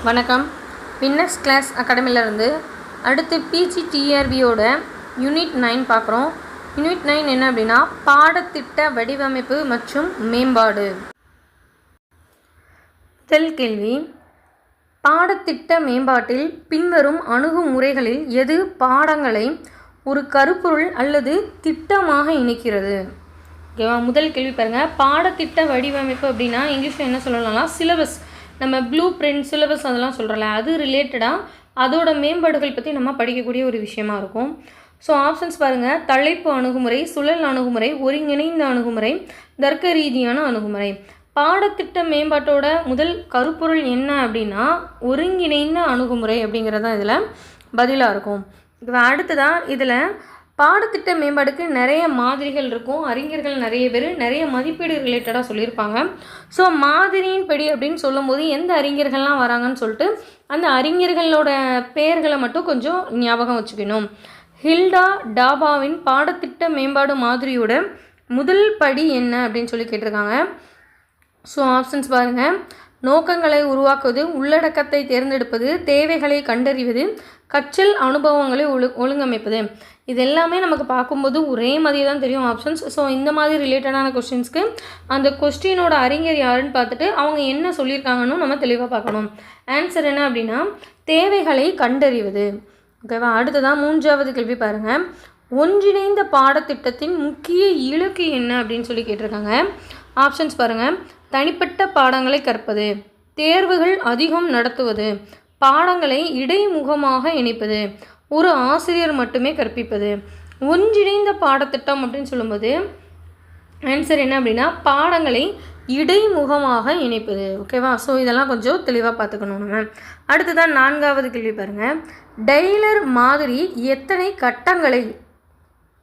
வணக்கம். Winners class அகாடமிலேருந்து அடுத்து பிஜிடிஆர்பியோட unit 9 பார்க்குறோம். யூனிட் 9 என்ன அப்படின்னா பாடத்திட்ட வடிவமைப்பு மற்றும் மேம்பாடு. முதல் கேள்வி, பாடத்திட்ட மேம்பாட்டில் பின்வரும் அணுகுமுறைகளில் எது பாடங்களை ஒரு கருப்பொருள் அல்லது திட்டமாக இணைக்கிறது? ஓகேவா? முதல் கேள்வி பாருங்கள். பாடத்திட்ட வடிவமைப்பு அப்படின்னா இங்கிலீஷில் என்ன சொல்லலாம்னா சிலபஸ், நம்ம ப்ளூ பிரிண்ட் சிலபஸ் அதெல்லாம் சொல்கிறல, அது ரிலேட்டடாக அதோட மேம்பாடுகள் பற்றி நம்ம படிக்கக்கூடிய ஒரு விஷயமா இருக்கும். ஸோ ஆப்ஷன்ஸ் பாருங்கள். தலைப்பு அணுகுமுறை, சுழல் அணுகுமுறை, ஒருங்கிணைந்த அணுகுமுறை, தர்க்க ரீதியான அணுகுமுறை. பாடத்திட்ட மேம்பாட்டோட முதல் கருப்பொருள் என்ன அப்படின்னா ஒருங்கிணைந்த அணுகுமுறை அப்படிங்கிறது தான் இதில் பதிலாக இருக்கும். இப்போ அடுத்ததான் இதில் பாடத்திட்ட மேம்பாடுக்கு நிறைய மாதிரிகள் இருக்கும். அறிஞர்கள் நிறைய பேர் நிறைய மதிப்பீடு ரிலேட்டடாக சொல்லியிருப்பாங்க. ஸோ மாதிரியின் படி அப்படின்னு சொல்லும்போது எந்த அறிஞர்கள்லாம் வராங்கன்னு சொல்லிட்டு அந்த அறிஞர்களோட பெயர்களை மட்டும் கொஞ்சம் ஞாபகம் வச்சுக்கணும். ஹில்டா டாபாவின் பாடத்திட்ட மேம்பாடு மாதிரியோட முதல் படி என்ன அப்படின்னு சொல்லி கேட்டிருக்காங்க. ஸோ ஆப்ஷன்ஸ் பாருங்கள். நோக்கங்களை உருவாக்குவது, உள்ளடக்கத்தை தேர்ந்தெடுப்பது, தேவைகளை கண்டறிவது, கற்றல் அனுபவங்களை ஒழுங்கமைப்பது. இது எல்லாமே நமக்கு பார்க்கும்போது ஒரே மாதிரி தான் தெரியும் ஆப்ஷன்ஸ். ஸோ இந்த மாதிரி ரிலேட்டடான கொஸ்டின்ஸ்க்கு அந்த கொஸ்டினோட அறிஞர் யாருன்னு பார்த்துட்டு அவங்க என்ன சொல்லியிருக்காங்கன்னு நம்ம தெளிவாக பார்க்கணும். ஆன்சர் என்ன அப்படின்னா தேவைகளை கண்டறிவது. ஓகேவா? அடுத்ததான் மூன்றாவது கேள்வி பாருங்கள். ஒன்றிணைந்த பாடத்திட்டத்தின் முக்கிய இலக்கு என்ன அப்படின்னு சொல்லி கேட்டிருக்காங்க. ஆப்ஷன்ஸ் பாருங்கள். தனிப்பட்ட பாடங்களை கற்பது, தேர்வுகள் அதிகம் நடத்துவது, பாடங்களை இடைமுகமாக இணைப்பது, ஒரு ஆசிரியர் மட்டுமே கற்பிப்பது. ஒன்றிணைந்த பாடத்திட்டம் அப்படின்னு சொல்லும்போது ஆன்சர் என்ன அப்படின்னா பாடங்களை இடைமுகமாக இணைப்பது. ஓகேவா? ஸோ இதெல்லாம் கொஞ்சம் தெளிவாக பார்த்துக்கணும் நம்ம. அடுத்ததான் நான்காவது கேள்வி பாருங்கள். டெய்லர் மாதிரி எத்தனை கட்டங்களை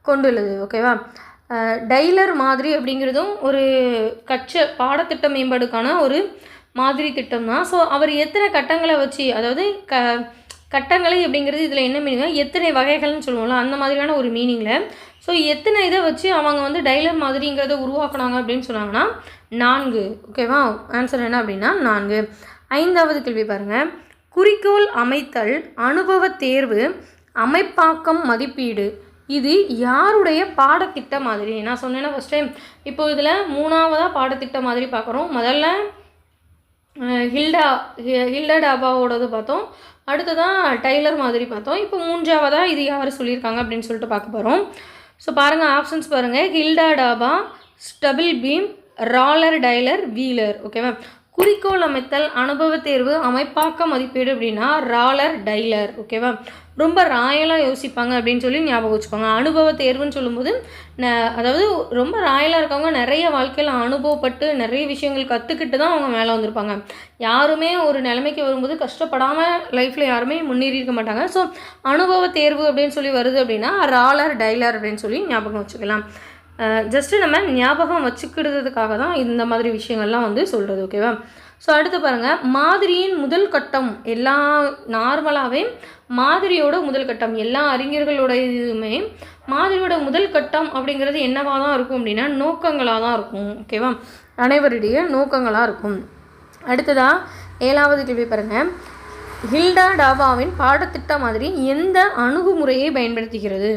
கொண்டுள்ளது? ஓகேவா? டெய்லர் மாதிரி அப்படிங்கிறதும் ஒரு பாடத்திட்ட மேம்பாடுக்கான ஒரு மாதிரி திட்டம் தான். ஸோ அவர் எத்தனை கட்டங்களை வச்சு, அதாவது கட்டங்களை அப்படிங்கிறது இதில் என்ன மீனிங், எத்தனை வகைகள்னு சொல்லுவோம்ல அந்த மாதிரியான ஒரு மீனிங்கில். ஸோ எத்தனை இதை வச்சு அவங்க டெய்லர் மாதிரிங்கிறத உருவாக்குனாங்க அப்படின்னு சொன்னாங்கன்னா 4. ஓகேவா? ஆன்சர் என்ன அப்படின்னா 4. ஐந்தாவது கேள்வி பாருங்கள். குறிக்கோள் அமைத்தல், அனுபவ தேர்வு, அமைப்பாக்கம், மதிப்பீடு, இது யாருடைய பாடத்திட்ட மாதிரி? நான் சொன்னேன்னா ஃபஸ்ட் டைம். இப்போ இதில் மூணாவதாக பாடத்திட்ட மாதிரி பார்க்குறோம். முதல்ல ஹில்டா டாபாவோடது பார்த்தோம். அடுத்ததான் டெய்லர் மாதிரி பார்த்தோம். இப்போ மூன்றாவதாக இது யார் சொல்லியிருக்காங்க அப்படின்னு சொல்லிட்டு பார்க்க போகிறோம். ஸோ பாருங்கள். ஆப்ஷன்ஸ் பாருங்கள். ஹில்டா டாபா, ஸ்டபிள் பீம், ராலர், டெய்லர், வீலர். ஓகேவா? குறிக்கோள் அமைத்தல், அனுபவ தேர்வு, அமைப்பாக்க, மதிப்பீடு அப்படின்னா ராலர், டெய்லர். ஓகேவா? ரொம்ப ராயலாக யோசிப்பாங்க அப்படின்னு சொல்லி ஞாபகம் வச்சுக்கோங்க. அனுபவ தேர்வுன்னு சொல்லும்போது அதாவது ரொம்ப ராயலாக இருக்கவங்க நிறைய வாழ்க்கையில் அனுபவப்பட்டு நிறைய விஷயங்கள் கற்றுக்கிட்டு தான் அவங்க மேலே வந்திருப்பாங்க. யாருமே ஒரு நிலைமைக்கு வரும்போது கஷ்டப்படாமல் லைஃப்பில் யாருமே முன்னேறி இருக்க மாட்டாங்க. ஸோ அனுபவ தேர்வு அப்படின்னு சொல்லி வருது அப்படின்னா ராலர், டெய்லர் அப்படின்னு சொல்லி ஞாபகம் வச்சுக்கலாம். ஜஸ்ட்டு நம்ம ஞாபகம் வச்சுக்கிறதுக்காக தான் இந்த மாதிரி விஷயங்கள்லாம் சொல்கிறது. ஓகேவா? ஸோ அடுத்து பாருங்கள். மாதிரியின் முதல் கட்டம், எல்லா நார்மலாகவே மாதிரியோட முதல் கட்டம், எல்லா அறிஞர்களோட இதுவுமே மாதிரியோட முதல் கட்டம் அப்படிங்கிறது என்னவாக தான் இருக்கும் அப்படின்னா நோக்கங்களாக தான் இருக்கும். ஓகேவா? அனைவருடைய நோக்கங்களாக இருக்கும். அடுத்ததாக 7வது கேள்வி பாருங்கள். ஹில்டா டாபாவின் பாடத்திட்ட மாதிரி எந்த அணுகுமுறையை பயன்படுத்துகிறது?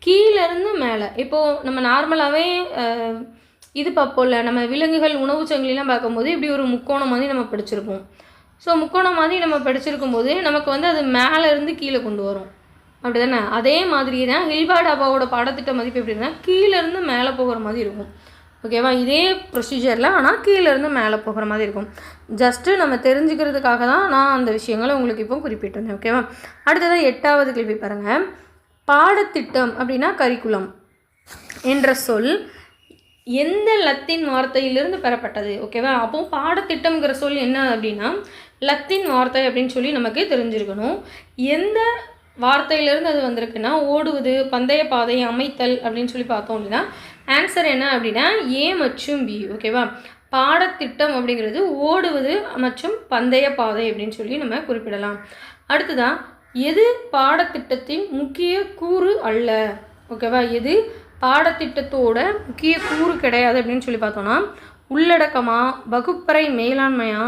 கீழேருந்து மேலே. இப்போது நம்ம நார்மலாகவே இது பார்ப்போம்ல, நம்ம விலங்குகள் உணவு சங்கிலிலாம் பார்க்கும்போது இப்படி ஒரு முக்கோணம் மாதிரி நம்ம படிச்சிருப்போம். ஸோ முக்கோணம் மாதிரி நம்ம படிச்சிருக்கும் போது நமக்கு அது மேலேருந்து கீழே கொண்டு வரும். அப்படி தானே? அதே மாதிரி தான் ஹில்டா டாபாவோட பாடத்திட்ட மதிப்பு எப்படின்னா கீழேருந்து மேலே போகிற மாதிரி இருக்கும். ஓகேவா? இதே ப்ரொசீஜரில் ஆனால் கீழேருந்து மேலே போகிற மாதிரி இருக்கும். ஜஸ்ட்டு நம்ம தெரிஞ்சுக்கிறதுக்காக தான் நான் அந்த விஷயங்களை உங்களுக்கு இப்போ குறிப்பிட்டிருந்தேன். ஓகேவா? அடுத்ததான் 8வது கேள்வி பாருங்கள். பாடத்திட்டம் அப்படின்னா கரிக்குலம் என்ற சொல் எந்த லத்தீன் வார்த்தையிலிருந்து பெறப்பட்டது? ஓகேவா? அப்போ பாடத்திட்டம்ங்கிற சொல் என்ன அப்படின்னா லத்தீன் வார்த்தை அப்படின்னு சொல்லி நமக்கு தெரிஞ்சிருக்கணும். எந்த வார்த்தையிலேருந்து அது வந்திருக்குன்னா ஓடுவது, பந்தய பாதை, அமைத்தல் அப்படின்னு சொல்லி பார்த்தோம் அப்படின்னா ஆன்சர் என்ன அப்படின்னா ஏ மற்றும் பி. ஓகேவா? பாடத்திட்டம் அப்படிங்கிறது ஓடுவது மற்றும் பந்தய பாதை அப்படின்னு சொல்லி நம்ம குறிப்பிடலாம். அடுத்ததான் எது பாடத்திட்டத்தின் முக்கிய கூறு அல்ல? ஓகேவா? எது பாடத்திட்டத்தோட முக்கிய கூறு கிடையாது அப்படின்னு சொல்லி பார்த்தோன்னா உள்ளடக்கமா, வகுப்பறை மேலாண்மையா,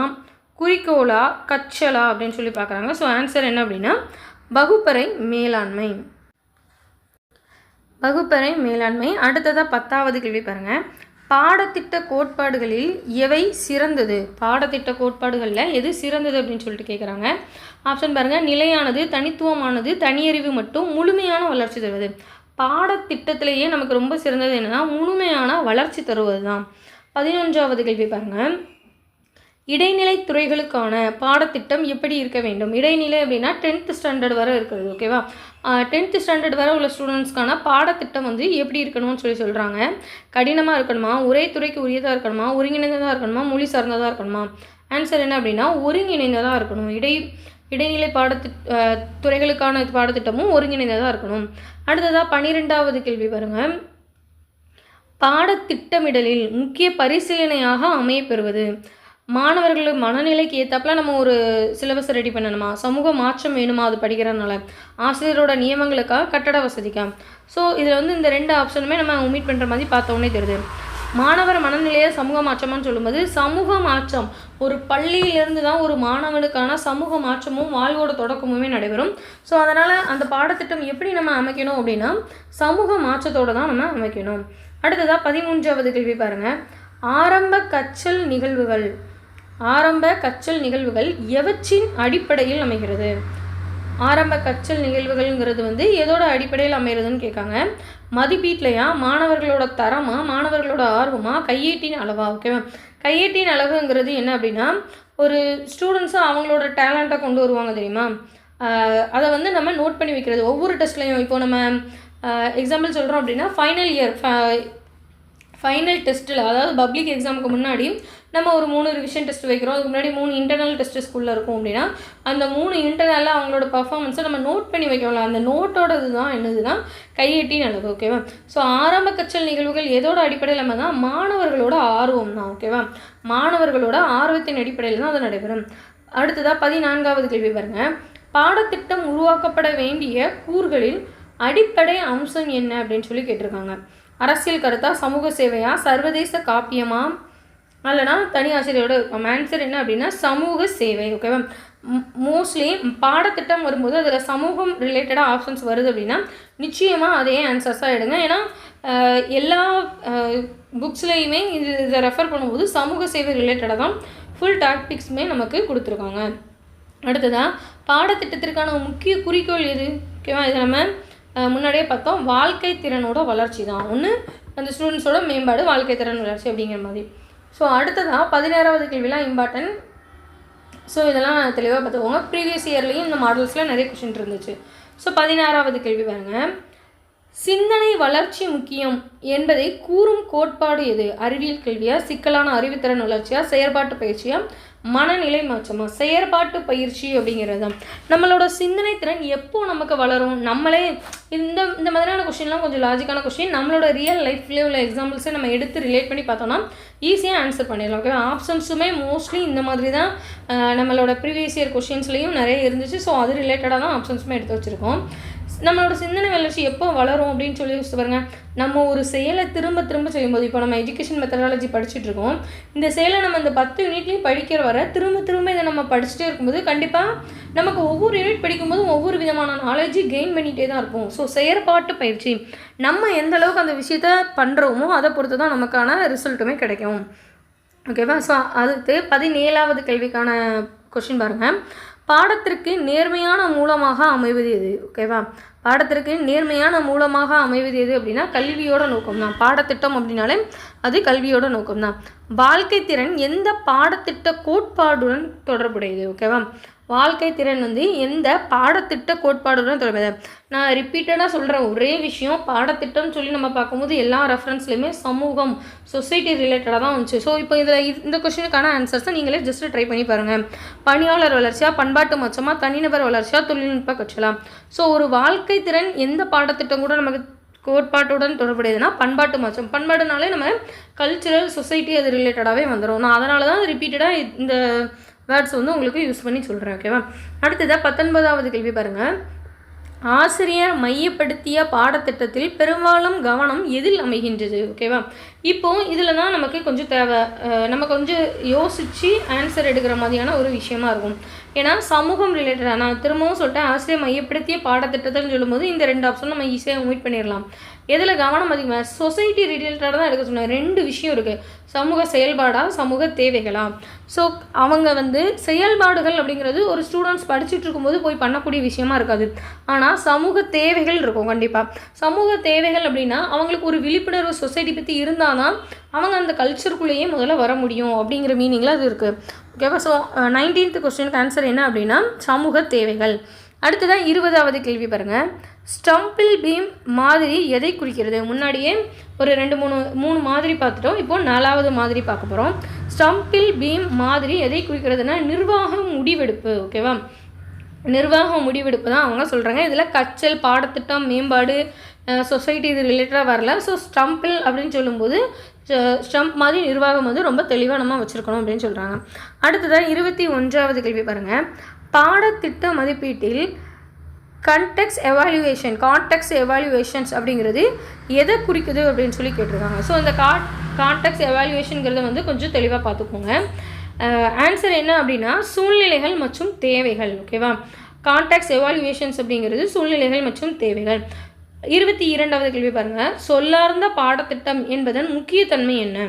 குறிக்கோளா கற்றலா அப்படின்னு சொல்லி பார்க்குறாங்க. ஸோ ஆன்சர் என்ன அப்படின்னா வகுப்பறை மேலாண்மை. வகுப்பறை மேலாண்மை. அடுத்ததாக 10வது கேள்வி பாருங்கள். பாடத்திட்ட கோட்பாடுகளில் எவை சிறந்தது? பாடத்திட்ட கோட்பாடுகளில் எது சிறந்தது அப்படின்னு சொல்லிட்டு கேட்குறாங்க. ஆப்ஷன் பாருங்கள். நிலையானது, தனித்துவமானது, தனியறிவு மட்டும், முழுமையான வளர்ச்சி தருவது. பாடத்திட்டத்திலேயே நமக்கு ரொம்ப சிறந்தது என்னென்னா முழுமையான வளர்ச்சி தருவது தான். 11வது கேள்வி பாருங்கள். இடைநிலை துறைகளுக்கான பாடத்திட்டம் எப்படி இருக்க வேண்டும்? இடைநிலை அப்படின்னா 10th ஸ்டாண்டர்ட் வரை இருக்கிறது. ஓகேவா? 10th ஸ்டாண்டர்ட் வரை உள்ள ஸ்டூடெண்ட்ஸ்க்கான பாடத்திட்டம் வந்து எப்படி இருக்கணும்னு சொல்கிறாங்க. கடினமாக இருக்கணுமா, ஒரே துறைக்கு உரியதாக இருக்கணுமா, ஒருங்கிணைந்ததாக இருக்கணுமா, மொழி சார்ந்ததாக இருக்கணுமா? ஆன்சர் என்ன அப்படின்னா ஒருங்கிணைந்ததாக இருக்கணும். இடைநிலை துறைகளுக்கான பாடத்திட்டமும் ஒருங்கிணைந்ததாக இருக்கணும். அடுத்ததாக 12வது கேள்வி பாருங்கள். பாடத்திட்டமிடலில் முக்கிய பரிசீலனையாக அமையப்பெறுவது. மாணவர்கள் மனநிலைக்கு ஏற்றாப்புல நம்ம ஒரு சிலபஸ் ரெடி பண்ணணுமா, சமூக மாற்றம் வேணுமா அது படிக்கிறதுனால, ஆசிரியரோட நியமங்களுக்காக, கட்டட வசதிக்கா? ஸோ இதில் வந்து இந்த 2 ஆப்ஷனுமே நம்ம ஒமிட் பண்ணுற மாதிரி பார்த்தோன்னே தெரியுது. மாணவர் மனநிலையை சமூக மாற்றமானு சொல்லும்போது சமூக மாற்றம் ஒரு பள்ளியிலேருந்து தான் ஒரு மாணவனுக்கான சமூக மாற்றமும் வாழ்வோட தொடக்கமுமே நடைபெறும். ஸோ அதனால் அந்த பாடத்திட்டம் எப்படி நம்ம அமைக்கணும் அப்படின்னா சமூக மாற்றத்தோடு தான் நம்ம அமைக்கணும். அடுத்ததாக 13வது கேள்வி பாருங்கள். ஆரம்ப கற்றல் நிகழ்வுகள் எவற்றின் அடிப்படையில் அமைகிறது? ஆரம்ப கற்றல் நிகழ்வுகள்ங்கிறது வந்து எதோட அடிப்படையில் அமைகிறதுன்னு கேட்காங்க. மதிப்பீட்லையா, மாணவர்களோட தரமா, மாணவர்களோட ஆர்வமா, கையேட்டின் அளவா? ஓகேவா? கையேட்டின் அளவுங்கிறது என்ன அப்படின்னா ஒரு ஸ்டூடெண்ட்ஸும் அவங்களோட டேலண்ட்டை கொண்டு வருவாங்க தெரியுமா, அதை வந்து நம்ம நோட் பண்ணி வைக்கிறது ஒவ்வொரு டெஸ்ட்லையும். இப்போ நம்ம எக்ஸாம்பிள் சொல்கிறோம் அப்படின்னா ஃபைனல் டெஸ்ட்டில், அதாவது பப்ளிக் எக்ஸாமுக்கு முன்னாடி நம்ம ஒரு 3 ரிவிஷன் டெஸ்ட் வைக்கிறோம். அதுக்கு முன்னாடி 3 இன்டர்னல் டெஸ்ட் ஸ்கூலில் இருக்கும் அப்படின்னா அந்த 3 இன்டர்னலில் அவங்களோட பர்ஃபார்மன்ஸை நம்ம நோட் பண்ணி வைக்கல. அந்த நோட்டோடது தான் என்னதுதான் கையெட்டின் அளவு. ஓகேவா? ஸோ ஆரம்ப கற்றல் நிகழ்வுகள் எதோட அடிப்படையில் நம்ம தான் மாணவர்களோட ஆர்வம் தான். ஓகேவா? மாணவர்களோட ஆர்வத்தின் அடிப்படையில் தான் அது நடைபெறும். அடுத்ததாக 14வது கேள்வி பாருங்கள். பாடத்திட்டம் உருவாக்கப்பட வேண்டிய கூறுகளில் அடிப்படை அம்சம் என்ன அப்படின்னு சொல்லி கேட்டிருக்காங்க. அரசியல் கருத்தா, சமூக சேவையா, சர்வதேச காப்பியமா, இல்லைனா தனி ஆசிரியரோட ஆன்சர் என்ன அப்படின்னா சமூக சேவை. ஓகேவா? மோஸ்ட்லி பாடத்திட்டம் வரும்போது அதில் சமூகம் ரிலேட்டடாக ஆப்ஷன்ஸ் வருது அப்படின்னா நிச்சயமாக அதே ஆன்சர்ஸாக எடுங்க. ஏன்னா எல்லா புக்ஸ்லேயுமே இதை ரெஃபர் பண்ணும்போது சமூக சேவை ரிலேட்டடாக தான் ஃபுல் டாபிக்ஸுமே நமக்கு கொடுத்துருக்காங்க. அடுத்ததாக பாடத்திட்டத்திற்கான முக்கிய குறிக்கோள் எது? ஓகேவா? இதை நம்ம முன்னாடியே பார்த்தோம். வாழ்க்கை திறனோட வளர்ச்சி தான் ஒன்று, அந்த ஸ்டூடெண்ட்ஸோட மேம்பாடு, வாழ்க்கை திறன் வளர்ச்சி அப்படிங்கிற மாதிரி. ஸோ அடுத்ததாக 16வது கேள்விலாம் இம்பார்ட்டன்ட். ஸோ இதெல்லாம் தெளிவாக பார்த்துக்கோங்க. ப்ரீவியஸ் இயர்லேயும் இந்த மாடல்ஸில் நிறைய கொஷின் இருந்துச்சு. ஸோ 16வது கேள்வி பாருங்கள். சிந்தனை வளர்ச்சி முக்கியம் என்பதை கூறும் கோட்பாடு எது? அறிவியல் கல்வியா, சிக்கலான அறிவுத்திறன் வளர்ச்சியா, செயற்பாட்டு பயிற்சியா, மனநிலை மாற்றமா? செயற்பாட்டு பயிற்சி அப்படிங்கிறது தான். நம்மளோட சிந்தனை திறன் எப்போ நமக்கு வளரும்? நம்மளே இந்த மாதிரியான கொஷின்லாம் கொஞ்சம் லாஜிக்கான கொஷின் நம்மளோட ரியல் லைஃப்லேயே உள்ள எக்ஸாம்பிள்ஸை நம்ம எடுத்து ரிலேட் பண்ணி பார்த்தோம்னா ஈஸியாக ஆன்சர் பண்ணிடலாம். ஓகே? ஆப்ஷன்ஸுமே மோஸ்ட்லி இந்த மாதிரி தான் நம்மளோட ப்ரீவியஸ் இயர் கொஷின்ஸ்லேயும் நிறைய இருந்துச்சு. ஸோ அது ரிலேட்டடாக தான் ஆப்ஷன்ஸுமே எடுத்து வச்சுருக்கோம். நம்மளோட சிந்தனை வளர்ச்சி எப்போ வளரும் அப்படின்னு சொல்லி யோசிச்சு பாருங்கள். நம்ம ஒரு செயலை திரும்ப திரும்ப செய்யும்போது, இப்போ நம்ம எஜுகேஷன் மெத்தடாலஜி படிச்சுட்டு இருக்கோம், இந்த செயலை நம்ம இந்த 10 யூனிட்லேயும் படிக்கிற வர திரும்ப இதை நம்ம படிச்சுட்டே இருக்கும்போது கண்டிப்பாக நமக்கு ஒவ்வொரு யூனிட் படிக்கும்போதும் ஒவ்வொரு விதமான நாலேஜ் கெயின் பண்ணிகிட்டே தான் இருப்போம். ஸோ செயற்பாட்டு பயிற்சி நம்ம எந்த அளவுக்கு அந்த விஷயத்த பண்ணுறோமோ அதை பொறுத்து தான் நமக்கான ரிசல்ட்டுமே கிடைக்கும். ஓகேவா? ஸோ அதுக்கு 17வது கேள்விக்கான கொஷின் பாருங்கள். பாடத்திற்கு நேர்மையான மூலமாக அமைவது எது? ஓகேவா? பாடத்திற்கு நேர்மையான மூலமாக அமைவது எது அப்படின்னா கல்வியோட நோக்கம் தான். பாடத்திட்டம் அப்படின்னாலே அது கல்வியோட நோக்கம் தான். வாழ்க்கை திறன் எந்த பாடத்திட்ட கோட்பாடுடன் தொடர்புடையது? ஓகேவா? வாழ்க்கை திறன் வந்து எந்த பாடத்திட்ட கோட்பாடுடன் தொடர்புடையது? நான் ரிப்பீட்டடாக சொல்கிற ஒரே விஷயம், பாடத்திட்டம்னு சொல்லி நம்ம பார்க்கும்போது எல்லா ரெஃபரன்ஸ்லையுமே சமூகம், சொசைட்டி ரிலேட்டடாக தான் வந்துச்சு. ஸோ இப்போ இதில் இந்த கொஸ்டினுக்கான ஆன்சர்ஸை நீங்களே ஜஸ்ட்டு ட்ரை பண்ணி பாருங்கள். பணியாளர் வளர்ச்சியா, பண்பாட்டு மாற்றமா, தனிநபர் வளர்ச்சியா, தொழில்நுட்ப கற்றலாம்? ஸோ ஒரு வாழ்க்கை திறன் எந்த பாடத்திட்டம் கூட நமக்கு கோட்பாட்டுடன் தொடர்புடையதுன்னா பண்பாட்டு மாற்றம். பண்பாடுனாலே நம்ம கல்ச்சுரல், சொசைட்டி அது ரிலேட்டடாகவே வந்துடும். நான் அதனால தான் ரிப்பீட்டடாக இந்த வேர்ட்ஸ் வந்து உங்களுக்கு யூஸ் பண்ணி சொல்கிறேன். ஓகேவா? அடுத்ததாக 19வது கேள்வி பாருங்கள். ஆசிரியர் மையப்படுத்திய பாடத்திட்டத்தில் பெரும்பாலும் கவனம் எதில் அமைகின்றது? ஓகேவா? இப்போது இதில் தான் நமக்கு கொஞ்சம் தேவை, நம்ம கொஞ்சம் யோசித்து ஆன்சர் எடுக்கிற மாதிரியான ஒரு விஷயமா இருக்கும். ஏன்னா சமூகம் ரிலேட்டடாக நான் திரும்பவும் சொல்லிட்டேன், ஆசிரியர் மையப்படுத்திய பாடத்திட்டத்தில்னு சொல்லும்போது இந்த 2 ஆப்ஷன் நம்ம ஈஸியாக மீட் பண்ணிடலாம். எதில் கவனம் அதிகமாக? சொசைட்டி ரிலேட்டடாக தான் எடுக்க சொன்னேன். 2 விஷயம் இருக்குது, சமூக செயல்பாடா சமூக தேவைகளா. ஸோ அவங்க செயல்பாடுகள் அப்படிங்கிறது ஒரு ஸ்டூடெண்ட்ஸ் படிச்சுட்டு இருக்கும்போது போய் பண்ணக்கூடிய விஷயமா இருக்காது. ஆனால் சமூக தேவைகள் இருக்கும் கண்டிப்பாக. சமூக தேவைகள் அப்படின்னா அவங்களுக்கு ஒரு விழிப்புணர்வு சொசைட்டி பற்றி இருந்தால் தான் அவங்க அந்த கல்ச்சருக்குள்ளேயே முதல்ல வர முடியும் அப்படிங்கிற மீனிங்கில் அது இருக்குது. ஓகேவா? ஸோ 19th கொஸ்டினுக்கு ஆன்சர் என்ன அப்படின்னா சமூக தேவைகள். அடுத்ததான் 20வது கேள்வி பாருங்கள். ஸ்டம்பிள் பீம் மாதிரி எதை குறிக்கிறது? முன்னாடியே ஒரு 3 மாதிரி பார்த்துட்டோம். இப்போது 4வது மாதிரி பார்க்க போகிறோம். ஸ்டம்பிள் பீம் மாதிரி எதை குறிக்கிறதுனா நிர்வாக முடிவெடுப்பு. ஓகேவா? நிர்வாக முடிவெடுப்பு தான் அவங்க சொல்கிறாங்க. இதில் கற்றல், பாடத்திட்டம், மேம்பாடு, சொசைட்டி இது ரிலேட்டடாக வரல. ஸோ ஸ்டம்பிள் அப்படின்னு சொல்லும்போது ஸ்டம்ப் மாதிரி நிர்வாகம் ரொம்ப தெளிவாக நம்ம வச்சுருக்கணும் அப்படின்னு சொல்கிறாங்க. அடுத்ததாக 21வது கேள்வி பாருங்கள். பாடத்திட்ட மதிப்பீட்டில் கான்டெக்ஸ்ட் எவாலுவேஷன்ஸ் அப்படிங்கிறது எதை குறிக்குது அப்படின்னு சொல்லி கேட்டிருக்காங்க. ஸோ இந்த கான்டெக்ஸ்ட் எவாலுவேஷனுங்கிறத கொஞ்சம் தெளிவாக பார்த்துக்கோங்க. ஆன்சர் என்ன அப்படின்னா சூழ்நிலைகள் மற்றும் தேவைகள். ஓகேவா? கான்டெக்ஸ்ட் எவாலுவேஷன்ஸ் அப்படிங்கிறது சூழ்நிலைகள் மற்றும் தேவைகள். 22வது கேள்வி பாருங்கள். சொல்லார்ந்த பாடத்திட்டம் என்பதன் முக்கியத்தன்மை என்ன?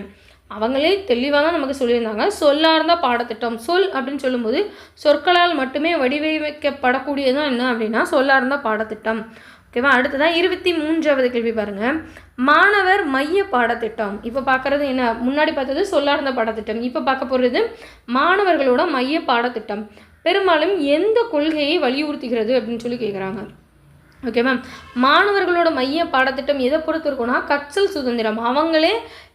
அவங்களே தெளிவாக தான் நமக்கு சொல்லியிருந்தாங்க. சொல்லார்ந்த பாடத்திட்டம், சொல் அப்படின்னு சொல்லும்போது சொற்களால் மட்டுமே வடிவமைக்கப்படக்கூடியதான் என்ன அப்படின்னா சொல்லார்ந்த பாடத்திட்டம். ஓகேவா? அடுத்ததான் 23வது கேள்வி பாருங்கள். மாணவர் மைய பாடத்திட்டம். இப்போ பார்க்குறது என்ன? முன்னாடி பார்த்தது சொல்லார்ந்த பாடத்திட்டம், இப்போ பார்க்க போகிறது மாணவர்களோட மைய பாடத்திட்டம் பெரும்பாலும் எந்த கொள்கையை வலியுறுத்துகிறது அப்படின்னு சொல்லி கேட்குறாங்க. Okay ma'am. மாணவர்களோட மைய பாடத்திட்டம் எதை பொறுத்து இருக்குன்னா கற்றல் சுதந்திரம். அவங்களே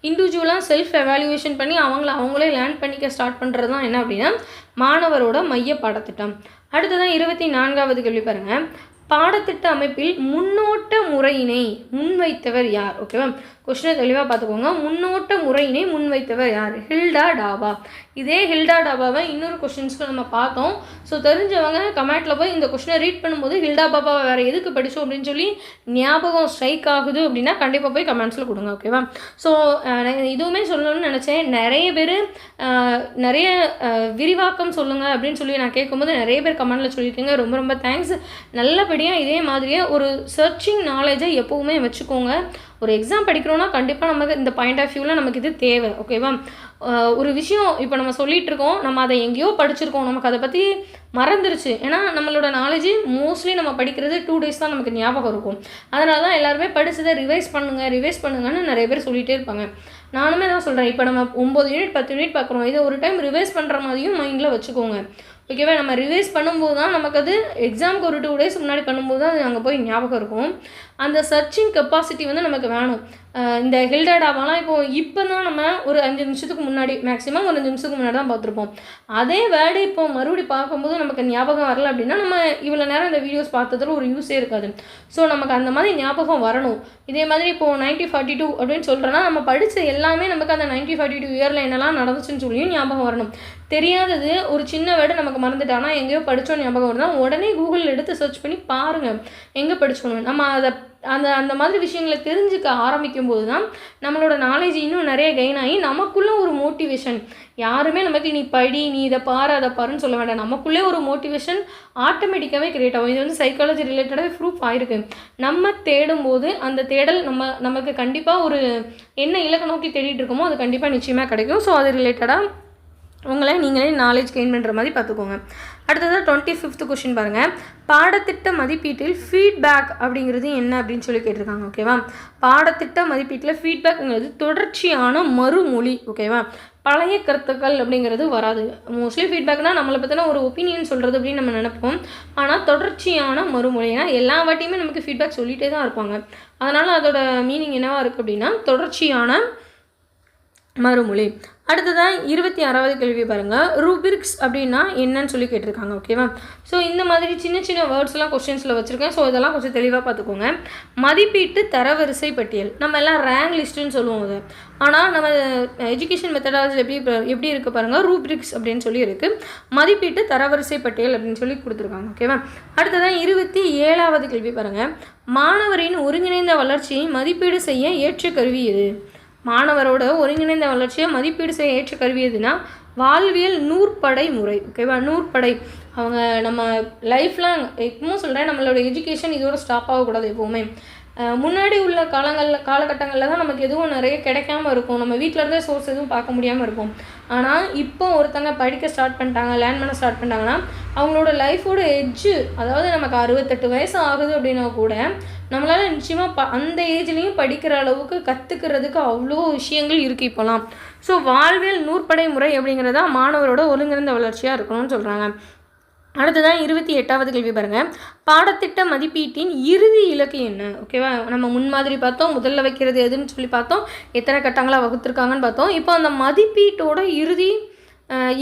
இண்டிவிஜுவலாக செல்ஃப் எவாலுவேஷன் பண்ணி அவங்களே லேர்ன் பண்ணிக்க ஸ்டார்ட் பண்ணுறது தான் என்ன அப்படின்னா மாணவரோட மைய பாடத்திட்டம். அடுத்ததான் 24வது கேள்வி பாருங்கள். பாடத்திட்ட அமைப்பில் முன்னோட்ட முறையினை முன்வைத்தவர் யார்? ஓகேவா? கொஸ்டினை தெளிவாக பார்த்துக்கோங்க. முன்னோட்ட முறையினை முன்வைத்தவர் யார்? ஹில்டா டாபா. இதே ஹில்டா டாபாவை இன்னொரு கொஸ்டின்ஸ்க்கு நம்ம பார்த்தோம். ஸோ தெரிஞ்சவங்க கமெண்ட்டில் போய் இந்த கொஸ்டினை ரீட் பண்ணும்போது ஹில்டா பாபாவை வேறு எதுக்கு படித்தோம் அப்படின்னு சொல்லி ஞாபகம் ஸ்ட்ரைக் ஆகுது அப்படின்னா கண்டிப்பாக போய் கமெண்ட்ஸில் கொடுங்க. ஓகேவா? ஸோ இதுவுமே சொல்லணும்னு நினச்சேன். நிறைய பேர் நிறைய விரிவாக்கம் சொல்லுங்கள் அப்படின்னு சொல்லி நான் கேட்கும்போது நிறைய பேர் கமெண்ட்டில் சொல்லியிருக்கீங்க. ரொம்ப ரொம்ப தேங்க்ஸ். நல்லபடியாக இதே மாதிரியே ஒரு சர்ச்சிங் நாலேஜை எப்போவுமே வச்சுக்கோங்க. ஒரு எக்ஸாம் படிக்கிறோன்னா கண்டிப்பாக நமக்கு இந்த பாயிண்ட் ஆஃப் வியூவில் நமக்கு இது தேவை. ஓகேவா? ஒரு விஷயம் இப்போ நம்ம சொல்லிகிட்டு இருக்கோம், நம்ம அதை எங்கேயோ படிச்சிருக்கோம், நமக்கு அதை பற்றி மறந்துருச்சு. ஏன்னா நம்மளோட நாலேஜ் மோஸ்ட்லி நம்ம படிக்கிறது 2 days தான் நமக்கு ஞாபகம் இருக்கும். அதனால தான் எல்லாருமே படித்ததை ரிவைஸ் பண்ணுங்கன்னு நிறைய பேர் சொல்லிகிட்டே இருப்பாங்க. நானுமே தான் சொல்கிறேன். இப்போ நம்ம 9 யூனிட் 10 யூனிட் பார்க்குறோம், இதை ஒரு டைம் ரிவைஸ் பண்ணுற மாதிரியும் மைண்டில் வச்சுக்கோங்க. ஓகேவா? நம்ம ரிவைஸ் பண்ணும்போது தான் நமக்கு அது எக்ஸாமுக்கு ஒரு 2 days முன்னாடி பண்ணும்போது தான் அது அங்கே போய் ஞாபகம் இருக்கும். அந்த சர்ச்சிங் கெப்பாசிட்டி நமக்கு வேணும். இந்த ஹில்டா டாபாலாம் இப்போ தான் நம்ம ஒரு 5 நிமிஷத்துக்கு முன்னாடி மேக்ஸிமம் ஒரு 5 நிமிஷத்துக்கு முன்னாடி தான் பார்த்துருப்போம். அதே வேர்டு இப்போ மறுபடி பார்க்கும்போது நமக்கு ஞாபகம் வரல அப்படின்னா நம்ம இவ்வளோ நேரம் இந்த வீடியோஸ் பார்த்ததில் ஒரு யூஸே இருக்காது. ஸோ நமக்கு அந்த மாதிரி ஞாபகம் வரணும். இதே மாதிரி இப்போது 1942 அப்படின்னு சொல்கிறேன்னா நம்ம படித்த எல்லாமே நமக்கு அந்த 1942 இயரில் என்னெல்லாம் நடந்துச்சுன்னு சொல்லியும் ஞாபகம் வரணும். தெரியாதது ஒரு சின்ன வேர்டு நமக்கு மறந்துட்டானா எங்கேயோ படித்தோம் ஞாபகம் வருதுன்னா உடனே கூகுளில் எடுத்து சர்ச் பண்ணி பாருங்கள் எங்கே படிச்சுக்கணும். நம்ம அதை அந்த மாதிரி விஷயங்களை தெரிஞ்சுக்க ஆரம்பிக்கும் போது தான் நம்மளோட நாலேஜ் இன்னும் நிறைய கெயின் ஆகி நமக்குள்ளே ஒரு மோட்டிவேஷன், யாருமே நமக்கு நீ படி, நீ இதை பாரு, அதை பாருன்னு சொல்ல வேண்டாம், நமக்குள்ளே ஒரு மோட்டிவேஷன் ஆட்டோமேட்டிக்காகவே கிரியேட் ஆகும். இது சைக்காலஜி ரிலேட்டடாகவே ப்ரூஃப் ஆகிருக்கு. நம்ம தேடும்போது அந்த தேடல் நமக்கு கண்டிப்பாக ஒரு என்ன இலக்கை நோக்கி தேடிட்டு இருக்கோமோ அது கண்டிப்பாக நிச்சயமாக கிடைக்கும். ஸோ அது ரிலேட்டடாக நீங்களே நாலேஜ் கெயின் பண்ணுற மாதிரி பார்த்துக்கோங்க. அடுத்ததாக 25th கொஸ்டின் பாருங்கள். பாடத்திட்ட மதிப்பீட்டில் ஃபீட்பேக் அப்படிங்கிறது என்ன அப்படின்னு சொல்லி கேட்டிருக்காங்க. ஓகேவா? பாடத்திட்ட மதிப்பீட்டில் ஃபீட்பேக்குங்கிறது தொடர்ச்சியான மறுமொழி. ஓகேவா? பழைய கருத்துக்கள் அப்படிங்கிறது வராது. மோஸ்ட்லி ஃபீட்பேக்னால் நம்மளை பற்றின ஒரு ஒப்பீனியன் சொல்கிறது அப்படின்னு நம்ம நினைப்போம். ஆனால் தொடர்ச்சியான மறுமொழி, ஏன்னா எல்லா வாட்டியுமே நமக்கு ஃபீட்பேக் சொல்லிகிட்டே தான் இருப்பாங்க. அதனால் அதோட மீனிங் என்னவாக இருக்குது அப்படின்னா தொடர்ச்சியான மறுமொழி. அடுத்ததான் 26வது கேள்வி பாருங்கள். ரூபிரிக்ஸ் அப்படின்னா என்னன்னு சொல்லி கேட்டிருக்காங்க. ஓகேவா? ஸோ இந்த மாதிரி சின்ன சின்ன வேர்ட்ஸ்லாம் கொஸ்டின்ஸில் வச்சுருக்கேன். ஸோ இதெல்லாம் கொஞ்சம் தெளிவாக பார்த்துக்கோங்க. மதிப்பீட்டு தரவரிசை பட்டியல், நம்ம எல்லாம் ரேங்க் லிஸ்ட்டுன்னு சொல்லுவோம் அது. ஆனால் நம்ம எஜுகேஷன் மெத்தடாலஜி எப்படி இருக்குது பாருங்கள். ரூபிரிக்ஸ் அப்படின்னு சொல்லி இருக்குது. மதிப்பீட்டு தரவரிசை பட்டியல் அப்படின்னு சொல்லி கொடுத்துருக்காங்க. ஓகேவா? அடுத்ததான் 27வது கேள்வி பாருங்கள். மாணவரின் ஒருங்கிணைந்த வளர்ச்சியை மதிப்பீடு செய்ய ஏற்ற கருவி எது? மாணவரோட ஒருங்கிணைந்த வளர்ச்சியை மதிப்பீடு செய்ய ஏற்ற கருவி எதுனா வாழ்வியல் நூற்படை முறை. ஓகேவா? நூற்படை அவங்க நம்ம லைஃப்லாம் எப்பவும் சொல்கிறேன், நம்மளோட எஜுகேஷன் இதோட ஸ்டாப் ஆகக்கூடாது எப்போவுமே. முன்னாடி உள்ள காலகட்டங்களில் தான் நமக்கு எதுவும் நிறைய கிடைக்காம இருக்கும். நம்ம வீட்டில் இருந்தே சோர்ஸ் எதுவும் பார்க்க முடியாமல் இருக்கும். ஆனால் இப்போ ஒருத்தங்க படிக்க ஸ்டார்ட் பண்ணிட்டாங்க, லேர்ன் பண்ண ஸ்டார்ட் பண்ணிட்டாங்கன்னா அவங்களோட லைஃபோட எட்ஜு, அதாவது நமக்கு 68 வயசு ஆகுது அப்படின்னா கூட நம்மளால் நிச்சயமாக அந்த ஏஜ்லேயும் படிக்கிற அளவுக்கு கற்றுக்கிறதுக்கு அவ்வளோ விஷயங்கள் இருக்குது இப்போலாம். ஸோ வாழ்வியல் நூற்படை முறை அப்படிங்கிறதா மாணவரோட ஒருங்கிணைந்த வளர்ச்சியாக இருக்கணும்னு சொல்கிறாங்க. அடுத்ததான் 28வது கேள்வி பாருங்கள். பாடத்திட்ட மதிப்பீட்டின் இறுதி இலக்கு என்ன? ஓகேவா? நம்ம முன்மாதிரி பார்த்தோம், முதல்ல வைக்கிறது எதுன்னு சொல்லி பார்த்தோம், எத்தனை கட்டங்களாக வகுத்துருக்காங்கன்னு பார்த்தோம். இப்போ அந்த மதிப்பீட்டோட இறுதி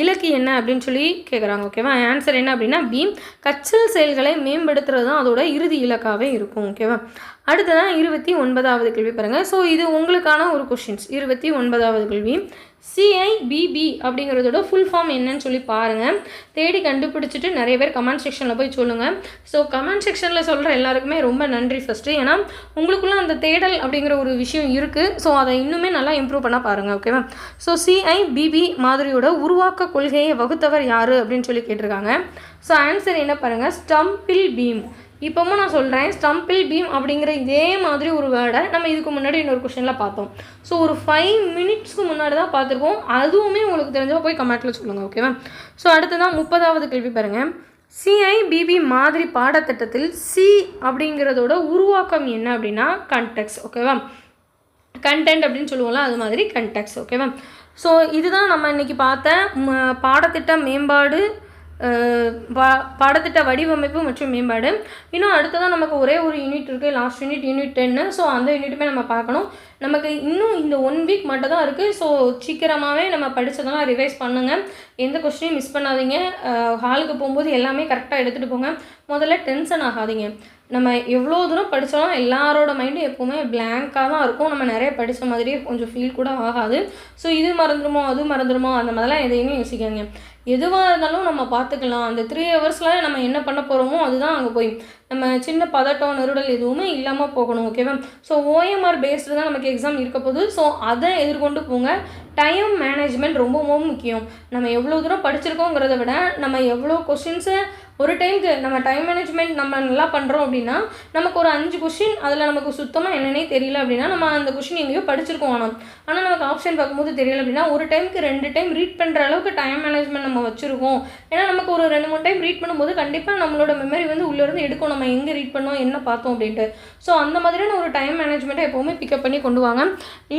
இலக்கு என்ன அப்படின்னு சொல்லி கேட்குறாங்க. ஓகேவா? ஆன்சர் என்ன அப்படின்னா பி, கற்றல் செயல்களை மேம்படுத்துறது தான் அதோட இறுதி இலக்காகவே இருக்கும். ஓகேவா? அடுத்ததான் 29வது கேள்வி பாருங்கள். ஸோ இது உங்களுக்கான ஒரு கொஷின்ஸ். 29வது கேள்வி. CIBB அப்படிங்கிறதோட ஃபுல் ஃபார்ம் என்னன்னு சொல்லி பாருங்கள். தேடி கண்டுபிடிச்சிட்டு நிறைய பேர் கமெண்ட் செக்ஷனில் போய் சொல்லுங்கள். ஸோ கமெண்ட் செக்ஷனில் சொல்கிற எல்லாருக்குமே ரொம்ப நன்றி ஃபஸ்ட்டு. ஏன்னா உங்களுக்குள்ளே அந்த தேடல் அப்படிங்கிற ஒரு விஷயம் இருக்குது. ஸோ அதை இன்னுமே நல்லா இம்ப்ரூவ் பண்ண பாருங்கள். ஓகேவா? ஸோ CIBB மாதிரியோட உருவாக்க கொள்கையை வகுத்தவர் யார் அப்படின்னு சொல்லி கேட்டிருக்காங்க. ஸோ ஆன்சர் என்ன பாருங்கள், ஸ்டம்பிள் பீம். இப்போவும் நான் சொல்கிறேன், ஸ்டம்பிள் பீம் அப்படிங்கிற இதே மாதிரி ஒரு வேர்டை நம்ம இதுக்கு முன்னாடி இன்னொரு கொஸ்டினில் பார்த்தோம். ஸோ ஒரு 5 மினிட்ஸ்க்கு முன்னாடி தான் பார்த்துருக்கோம். அதுவுமே உங்களுக்கு தெரிஞ்சவோ போய் கமெண்ட்டில் சொல்லுங்கள். ஓகேவா? ஸோ அடுத்ததான் 30வது கேள்வி பாருங்கள். CIBB மாதிரி பாடத்திட்டத்தில் C அப்படிங்கிறதோட உருவாக்கம் என்ன அப்படின்னா கண்டெக்ஸ்ட். ஓகேவா? கண்டென்ட் அப்படின்னு சொல்லுவோம்ல, அது மாதிரி கண்டெக்ஸ்ட். ஓகேவா? ஸோ இதுதான் நம்ம இன்றைக்கி பார்த்த பாடத்திட்ட மேம்பாடு, பாடத்திட்ட வடிவமைப்பு மற்றும் மேம்பாடு. இன்னும் அடுத்ததான் நமக்கு ஒரே ஒரு யூனிட் இருக்குது, லாஸ்ட் யூனிட் 10. ஸோ அந்த யூனிட்டுமே நம்ம பார்க்கணும். நமக்கு இன்னும் இந்த 1 வீக் மட்டும் தான் இருக்குது. ஸோ சீக்கிரமாகவே நம்ம படித்ததெல்லாம் ரிவைஸ் பண்ணுங்கள். எந்த கொஸ்டினையும் மிஸ் பண்ணாதீங்க. ஹாலுக்கு போகும்போது எல்லாமே கரெக்டாக எடுத்துகிட்டு போங்க. முதல்ல டென்ஷன் ஆகாதீங்க. நம்ம எவ்வளோ தூரம் படித்தாலும் எல்லாரோட மைண்டும் எப்போவுமே பிளாங்காக தான் இருக்கும். நம்ம நிறைய படித்த மாதிரியே கொஞ்சம் ஃபீல் கூட ஆகாது. ஸோ இது மறந்துடுமோ அது மறந்துடுமோ அந்த மாதிரிலாம் எதையுமே யோசிக்காங்க. எதுவாக இருந்தாலும் நம்ம பார்த்துக்கலாம். அந்த 3 ஹவர்ஸில் நம்ம என்ன பண்ண போகிறோமோ அதுதான் அங்கே போய் நம்ம சின்ன பதட்டம் நெருடல் எதுவுமே இல்லாமல் போகணும். ஓகேவா? ஸோ OMR பேஸ்டு தான் நமக்கு எக்ஸாம் இருக்க போகுது. ஸோ அதை எதிர்கொண்டு போங்க. டைம் மேனேஜ்மெண்ட் ரொம்பவும் முக்கியம். நம்ம எவ்வளோ தூரம் படிச்சிருக்கோங்கிறத விட நம்ம எவ்வளோ கொஸ்டின்ஸை ஒரு டைமுக்கு நம்ம டைம் மேனேஜ்மெண்ட் நம்ம நல்லா பண்ணுறோம் அப்படின்னா நமக்கு ஒரு 5 கொஸ்டின் அதில் நமக்கு சுத்தமாக என்னன்னே தெரியல அப்படின்னா நம்ம அந்த கொஸ்டின் எங்கேயோ படிச்சிருக்கோம். ஆனால் நமக்கு ஆப்ஷன் பார்க்கும்போது தெரியல அப்படின்னா ஒரு டைமுக்கு 2 டைம் ரீட் பண்ணுற அளவுக்கு டைம் மேனேஜ்மெண்ட் நம்ம வச்சுருக்கோம். ஏன்னா நமக்கு ஒரு 2-3 டைம் ரீட் பண்ணும்போது கண்டிப்பாக நம்மளோட மெமரி வந்து உள்ளேருந்து எடுக்கும், நம்ம எங்கே ரீட் பண்ணோம் என்ன பார்த்தோம் அப்படின்ட்டு. ஸோ அந்த மாதிரியான ஒரு டைம் மேனேஜ்மெண்ட்டை எப்போவுமே பிக்கப் பண்ணி கொண்டு வாங்க.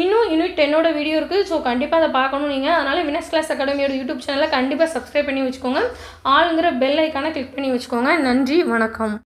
இன்னும் யூனிட் 10ஓட வீடியோ இருக்குது. ஸோ கண்டிப்பாக அதை பார்க்கணும் நீங்கள். அதனால் வினஸ் கிளாஸ் அகாடமியோட யூடியூப் சேனலை கண்டிப்பாக சப்ஸ்கிரைப் பண்ணி வச்சுக்கோங்க. ஆளுங்கிற பெல் ஐக்கானை கிளிக் பண்ணி வச்சுக்கோங்க. நன்றி, வணக்கம்.